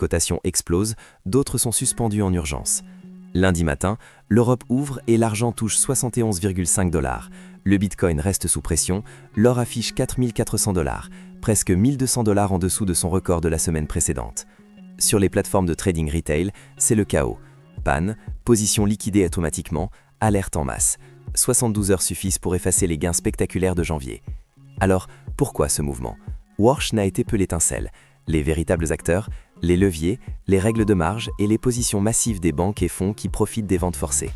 cotations explosent, d'autres sont suspendues en urgence. Lundi matin, l'Europe ouvre et l'argent touche 71,5 $. Le Bitcoin reste sous pression, l'or affiche 4400 $, presque 1200 $ en dessous de son record de la semaine précédente. Sur les plateformes de trading retail, c'est le chaos. Panne, position liquidée automatiquement, alerte en masse. 72 heures suffisent pour effacer les gains spectaculaires de janvier. Alors, pourquoi ce mouvement? Warsh n'a été peu l'étincelle. Les véritables acteurs, les leviers, les règles de marge et les positions massives des banques et fonds qui profitent des ventes forcées.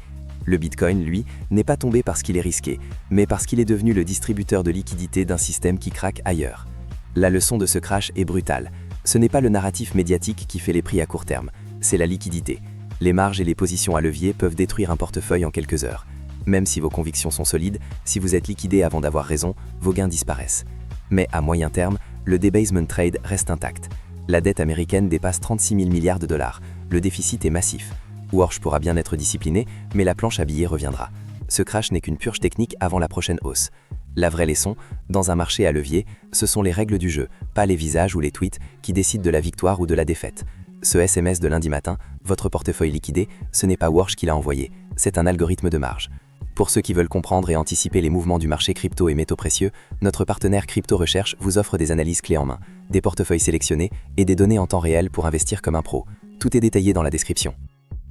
Le Bitcoin, lui, n'est pas tombé parce qu'il est risqué, mais parce qu'il est devenu le distributeur de liquidités d'un système qui craque ailleurs. La leçon de ce crash est brutale. Ce n'est pas le narratif médiatique qui fait les prix à court terme, c'est la liquidité. Les marges et les positions à levier peuvent détruire un portefeuille en quelques heures. Même si vos convictions sont solides, si vous êtes liquidé avant d'avoir raison, vos gains disparaissent. Mais à moyen terme, le debasement trade reste intact. La dette américaine dépasse 36 000 milliards de dollars. Le déficit est massif. Warsh pourra bien être discipliné, mais la planche à billets reviendra. Ce crash n'est qu'une purge technique avant la prochaine hausse. La vraie leçon, dans un marché à levier, ce sont les règles du jeu, pas les visages ou les tweets qui décident de la victoire ou de la défaite. Ce SMS de lundi matin, votre portefeuille liquidé, ce n'est pas Warsh qui l'a envoyé, c'est un algorithme de marge. Pour ceux qui veulent comprendre et anticiper les mouvements du marché crypto et métaux précieux, notre partenaire Crypto Recherche vous offre des analyses clés en main, des portefeuilles sélectionnés et des données en temps réel pour investir comme un pro. Tout est détaillé dans la description.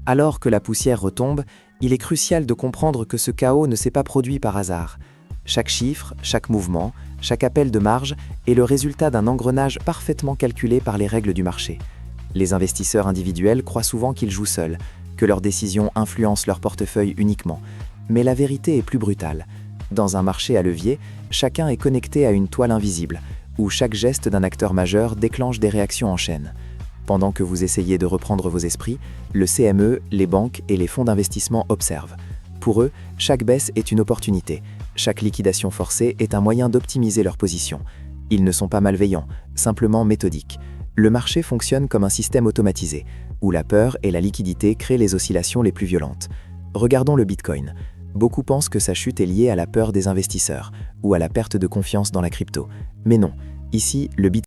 Alors que la poussière retombe, il est crucial de comprendre que ce chaos ne s'est pas produit par hasard. Chaque chiffre, chaque mouvement, chaque appel de marge est le résultat d'un engrenage parfaitement calculé par les règles du marché. Les investisseurs individuels croient souvent qu'ils jouent seuls, que leurs décisions influencent leur portefeuille uniquement. Mais la vérité est plus brutale. Dans un marché à levier, chacun est connecté à une toile invisible, où chaque geste d'un acteur majeur déclenche des réactions en chaîne. Pendant que vous essayez de reprendre vos esprits, le CME, les banques et les fonds d'investissement observent. Pour eux, chaque baisse est une opportunité. Chaque liquidation forcée est un moyen d'optimiser leur position. Ils ne sont pas malveillants, simplement méthodiques. Le marché fonctionne comme un système automatisé, où la peur et la liquidité créent les oscillations les plus violentes. Regardons le Bitcoin. Beaucoup pensent que sa chute est liée à la peur des investisseurs ou à la perte de confiance dans la crypto. Mais non, ici, le Bitcoin